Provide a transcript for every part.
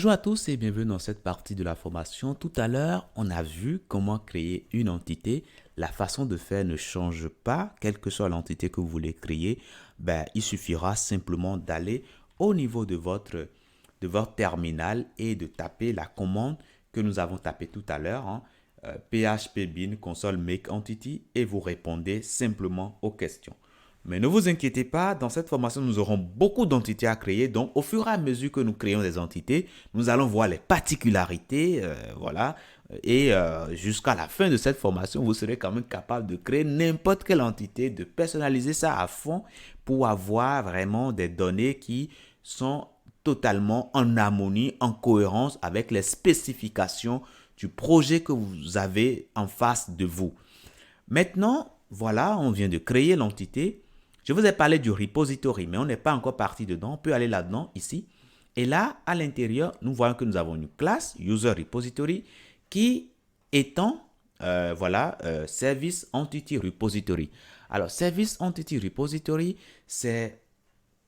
Bonjour à tous et bienvenue dans cette partie de la formation. Tout à l'heure, on a vu comment créer une entité. La façon de faire ne change pas, quelle que soit l'entité que vous voulez créer. Il suffira simplement d'aller au niveau de votre terminal et de taper la commande que nous avons tapée tout à l'heure, PHP bin console make entity, et vous répondez simplement aux questions. Mais ne vous inquiétez pas, dans cette formation, nous aurons beaucoup d'entités à créer. Donc, au fur et à mesure que nous créons des entités, nous allons voir les particularités, voilà. Et jusqu'à la fin de cette formation, vous serez quand même capable de créer n'importe quelle entité, de personnaliser ça à fond pour avoir vraiment des données qui sont totalement en harmonie, en cohérence avec les spécifications du projet que vous avez en face de vous. Maintenant, voilà, on vient de créer l'entité. Je vous ai parlé du repository, mais on n'est pas encore parti dedans. On peut aller là-dedans, ici. Et là, à l'intérieur, nous voyons que nous avons une classe, user repository, qui étend, service entity repository. Alors, service entity repository, c'est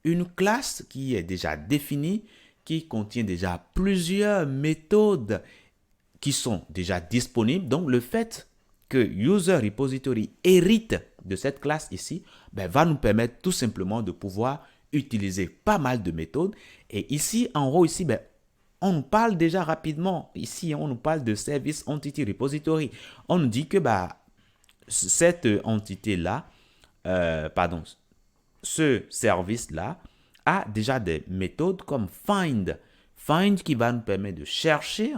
une classe qui est déjà définie, qui contient déjà plusieurs méthodes qui sont déjà disponibles. Donc, le fait que user repository hérite de cette classe ici, va nous permettre tout simplement de pouvoir utiliser pas mal de méthodes. Et ici, en haut, ici, on nous parle déjà rapidement. Ici, on nous parle de service entity repository. On nous dit que cette entité-là, ce service-là a déjà des méthodes comme find. Find qui va nous permettre de chercher,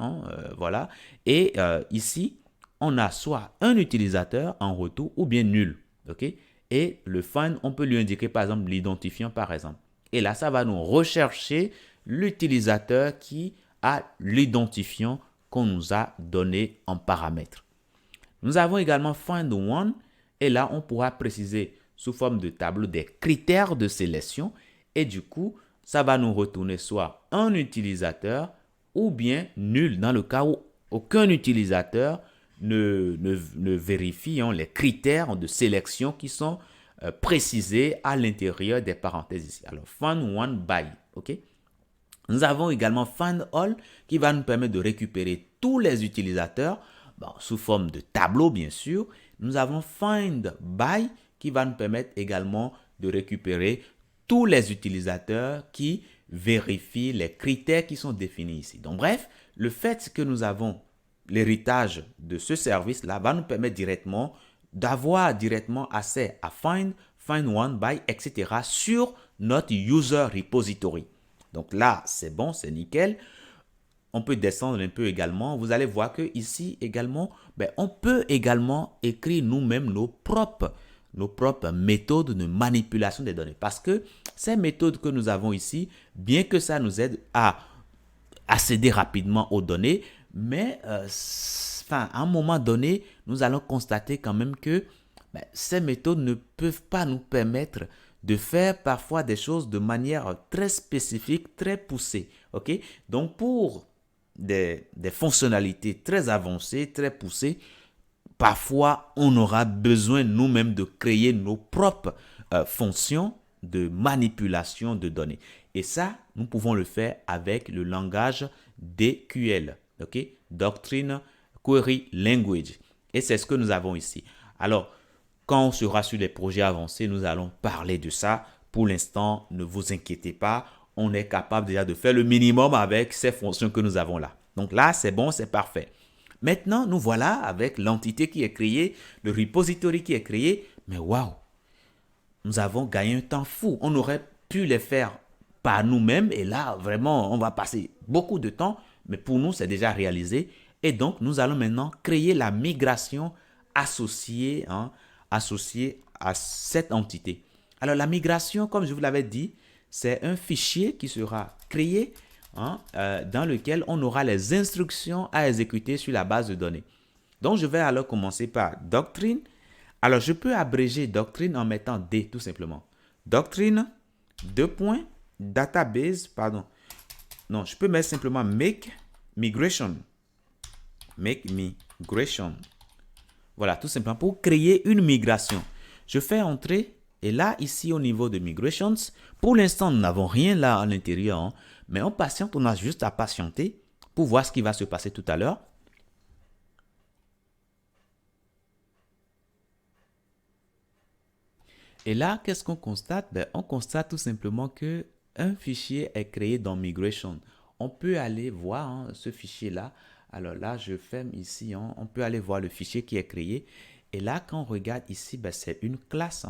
voilà. Et ici, on a soit un utilisateur en retour ou bien nul. OK? Et le find, on peut lui indiquer par exemple l'identifiant par exemple. Et là, ça va nous rechercher l'utilisateur qui a l'identifiant qu'on nous a donné en paramètre. Nous avons également find one. Et là, on pourra préciser sous forme de tableau des critères de sélection. Et du coup, ça va nous retourner soit un utilisateur ou bien nul dans le cas où aucun utilisateur ne vérifie les critères de sélection qui sont précisés à l'intérieur des parenthèses ici. Alors, find one by, ok? Nous avons également find all qui va nous permettre de récupérer tous les utilisateurs sous forme de tableau, bien sûr. Nous avons find by qui va nous permettre également de récupérer tous les utilisateurs qui vérifient les critères qui sont définis ici. Donc, bref, le fait que nous avons l'héritage de ce service-là va nous permettre d'avoir directement accès à find one, by, etc. sur notre user repository. Donc là, c'est bon, c'est nickel. On peut descendre un peu également. Vous allez voir que ici également, on peut également écrire nous-mêmes nos propres méthodes de manipulation des données. Parce que ces méthodes que nous avons ici, bien que ça nous aide à accéder rapidement aux données, mais à un moment donné, nous allons constater quand même que ces méthodes ne peuvent pas nous permettre de faire parfois des choses de manière très spécifique, très poussée. Ok? Donc, pour des fonctionnalités très avancées, très poussées, parfois, on aura besoin nous-mêmes de créer nos propres fonctions de manipulation de données. Et ça, nous pouvons le faire avec le langage DQL, ok? Doctrine Query Language. Et c'est ce que nous avons ici. Alors, quand on sera sur les projets avancés, nous allons parler de ça. Pour l'instant, ne vous inquiétez pas. On est capable déjà de faire le minimum avec ces fonctions que nous avons là. Donc là, c'est bon, c'est parfait. Maintenant, nous voilà avec l'entité qui est créée, le repository qui est créé. Mais waouh, nous avons gagné un temps fou. On aurait pu les faire par nous-mêmes. Et là, vraiment, on va passer beaucoup de temps. Mais pour nous, c'est déjà réalisé. Et donc, nous allons maintenant créer la migration associée à cette entité. Alors, la migration, comme je vous l'avais dit, c'est un fichier qui sera créé dans lequel on aura les instructions à exécuter sur la base de données. Donc, je vais alors commencer par doctrine. Alors, je peux abréger doctrine en mettant D tout simplement. Doctrine, database, Non, je peux mettre simplement make migration. Make migration. Voilà, tout simplement pour créer une migration. Je fais entrer et là, ici, au niveau de migrations, pour l'instant, nous n'avons rien là à l'intérieur. Mais on patiente, on a juste à patienter pour voir ce qui va se passer tout à l'heure. Et là, qu'est-ce qu'on constate? Ben, on constate tout simplement que un fichier est créé dans Migration. On peut aller voir ce fichier-là. Alors là, je ferme ici. On peut aller voir le fichier qui est créé. Et là, quand on regarde ici, ben, c'est une classe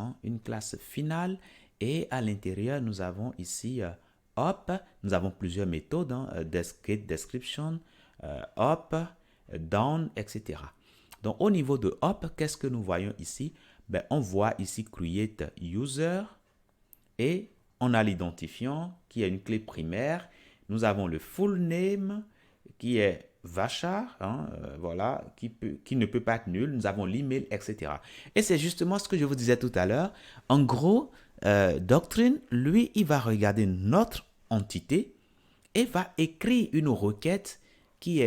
finale. Et à l'intérieur, nous avons ici hop. Nous avons plusieurs méthodes, description, hop, down, etc. Donc, au niveau de hop, qu'est-ce que nous voyons ici? Ben, on voit ici create user et on a l'identifiant qui est une clé primaire. Nous avons le full name qui est Vachar, voilà, qui ne peut pas être nul. Nous avons l'email, etc. Et c'est justement ce que je vous disais tout à l'heure. En gros, Doctrine, lui, il va regarder notre entité et va écrire une requête qui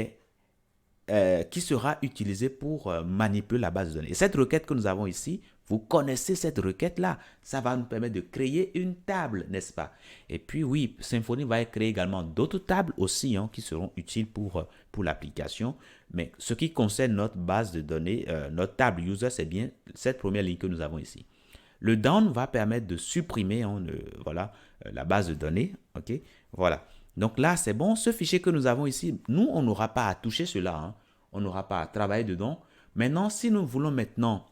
sera utilisée pour manipuler la base de données. Et cette requête que nous avons ici, vous connaissez cette requête-là. Ça va nous permettre de créer une table, n'est-ce pas? Et puis oui, Symfony va créer également d'autres tables aussi qui seront utiles pour l'application. Mais ce qui concerne notre base de données, notre table user, c'est bien cette première ligne que nous avons ici. Le down va permettre de supprimer la base de données. Ok, voilà. Donc là, c'est bon. Ce fichier que nous avons ici, nous, on n'aura pas à toucher cela. On n'aura pas à travailler dedans. Maintenant, si nous voulons maintenant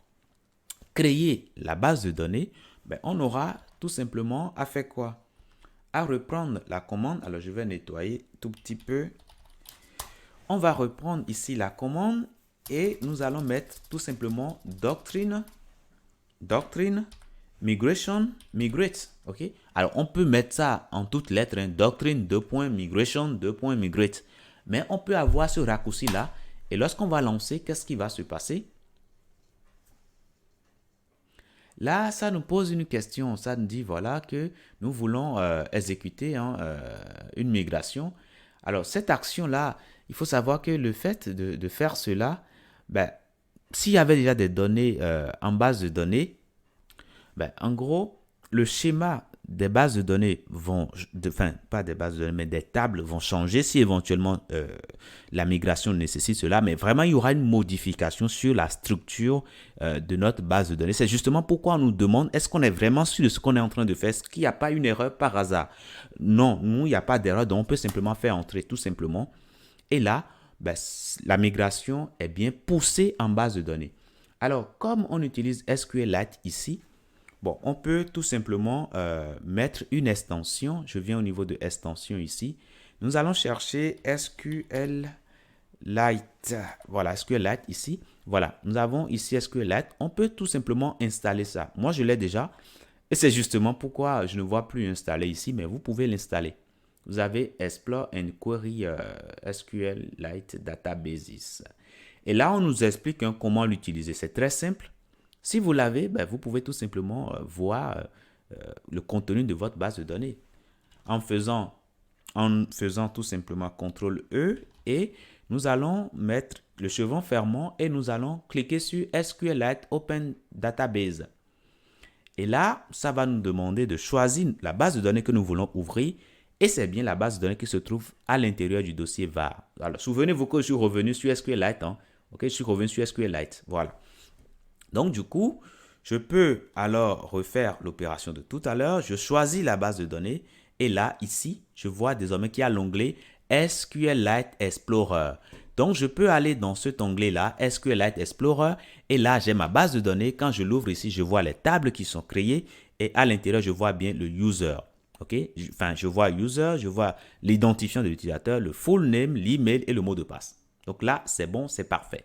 créer la base de données, ben, on aura tout simplement à faire quoi? À reprendre la commande. Alors, je vais nettoyer tout petit peu. On va reprendre ici la commande et nous allons mettre tout simplement doctrine, migration, migrate. Ok? Alors, on peut mettre ça en toutes lettres, doctrine, migration, migrate. Mais on peut avoir ce raccourci-là. Et lorsqu'on va lancer, qu'est-ce qui va se passer? Là, ça nous pose une question. Ça nous dit, voilà, que nous voulons exécuter une migration. Alors, cette action-là, il faut savoir que le fait de faire cela, ben, s'il y avait déjà des données en base de données, ben, en gros, le schéma des bases de données pas des bases de données, mais des tables vont changer si éventuellement la migration nécessite cela. Mais vraiment, il y aura une modification sur la structure de notre base de données. C'est justement pourquoi on nous demande, est-ce qu'on est vraiment sûr de ce qu'on est en train de faire? Est-ce qu'il n'y a pas une erreur par hasard? Non, nous, il n'y a pas d'erreur. Donc, on peut simplement faire entrer tout simplement. Et là, ben, la migration est bien poussée en base de données. Alors, comme on utilise SQLite ici, bon, on peut tout simplement mettre une extension. Je viens au niveau de extension ici. Nous allons chercher SQLite. Voilà, SQLite ici. Voilà, nous avons ici SQLite. On peut tout simplement installer ça. Moi, je l'ai déjà. Et c'est justement pourquoi je ne vois plus installer ici, mais vous pouvez l'installer. Vous avez Explore and Query SQLite Databases. Et là, on nous explique comment l'utiliser. C'est très simple. Si vous l'avez, ben, vous pouvez tout simplement voir le contenu de votre base de données en faisant tout simplement CTRL-E et nous allons mettre le chevron fermant et nous allons cliquer sur SQLite Open Database. Et là, ça va nous demander de choisir la base de données que nous voulons ouvrir et c'est bien la base de données qui se trouve à l'intérieur du dossier var. Alors, souvenez-vous que je suis revenu sur SQLite. Ok, je suis revenu sur SQLite. Voilà. Donc, du coup, je peux alors refaire l'opération de tout à l'heure. Je choisis la base de données. Et là, ici, je vois désormais qu'il y a l'onglet SQLite Explorer. Donc, je peux aller dans cet onglet-là, SQLite Explorer. Et là, j'ai ma base de données. Quand je l'ouvre ici, je vois les tables qui sont créées. Et à l'intérieur, je vois bien le user. Ok, enfin, je vois user, je vois l'identifiant de l'utilisateur, le full name, l'email et le mot de passe. Donc là, c'est bon, c'est parfait.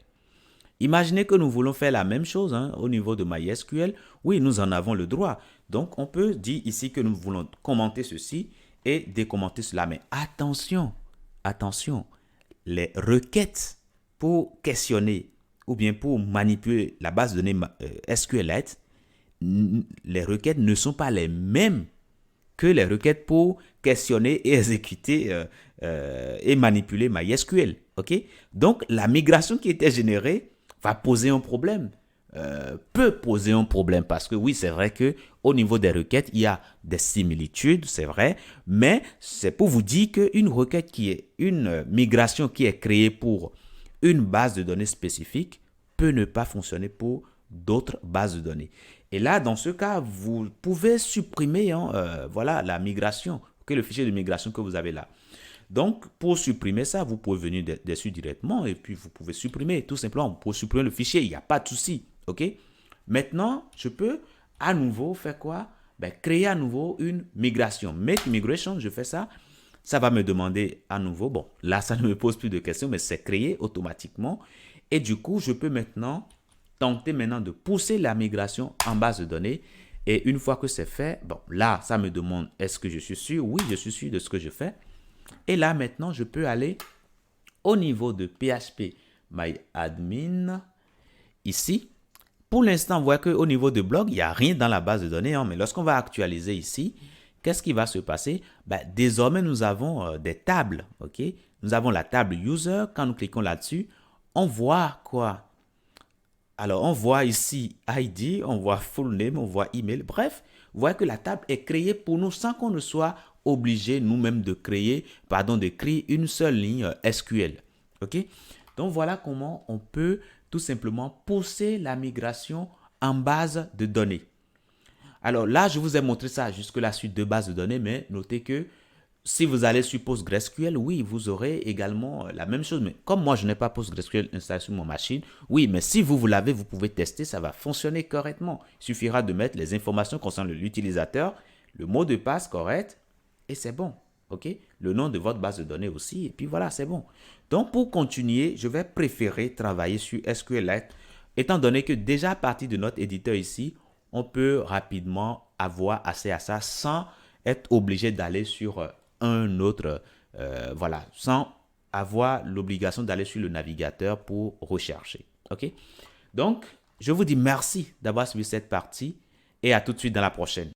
Imaginez que nous voulons faire la même chose au niveau de MySQL. Oui, nous en avons le droit. Donc, on peut dire ici que nous voulons commenter ceci et décommenter cela. Mais attention, attention, les requêtes pour questionner ou bien pour manipuler la base de données SQLite, les requêtes ne sont pas les mêmes que les requêtes pour questionner et exécuter et manipuler MySQL. Ok? Donc, la migration qui était générée va poser un problème. peut poser un problème parce que oui, c'est vrai que au niveau des requêtes, il y a des similitudes, c'est vrai, mais c'est pour vous dire qu'une requête qui est une migration qui est créée pour une base de données spécifique peut ne pas fonctionner pour d'autres bases de données. Et là, dans ce cas, vous pouvez supprimer voilà, la migration, le fichier de migration que vous avez là. Donc, pour supprimer ça, vous pouvez venir dessus directement et puis vous pouvez supprimer, tout simplement, pour supprimer le fichier, il n'y a pas de souci, ok? Maintenant, je peux à nouveau faire quoi? Ben, créer à nouveau une migration. Make migration, je fais ça. Ça va me demander à nouveau, bon, là, ça ne me pose plus de questions, mais c'est créé automatiquement. Et du coup, je peux maintenant tenter maintenant de pousser la migration en base de données. Et une fois que c'est fait, bon, là, ça me demande, est-ce que je suis sûr? Oui, je suis sûr de ce que je fais. Et là, maintenant, je peux aller au niveau de PHP MyAdmin, ici. Pour l'instant, vous voyez qu'au niveau de blog, il n'y a rien dans la base de données. Mais lorsqu'on va actualiser ici, qu'est-ce qui va se passer? Ben, désormais, nous avons des tables. Ok, nous avons la table User. Quand nous cliquons là-dessus, on voit quoi? Alors, on voit ici ID, on voit full name, on voit email. Bref, vous voyez que la table est créée pour nous sans qu'on ne soit obligé nous-mêmes de créer, d'écrire une seule ligne SQL. OK? Donc, voilà comment on peut tout simplement pousser la migration en base de données. Alors là, je vous ai montré ça jusque la suite de base de données, mais notez que si vous allez sur PostgreSQL, oui, vous aurez également la même chose. Mais comme moi, je n'ai pas PostgreSQL installé sur mon machine, oui, mais si vous l'avez, vous pouvez tester, ça va fonctionner correctement. Il suffira de mettre les informations concernant l'utilisateur, le mot de passe correct, et c'est bon. OK? Le nom de votre base de données aussi, et puis voilà, c'est bon. Donc, pour continuer, je vais préférer travailler sur SQLite, étant donné que déjà à partir de notre éditeur ici, on peut rapidement avoir accès à ça sans être obligé d'aller sur un autre, voilà, sans avoir l'obligation d'aller sur le navigateur pour rechercher. OK? Donc, je vous dis merci d'avoir suivi cette partie et à tout de suite dans la prochaine.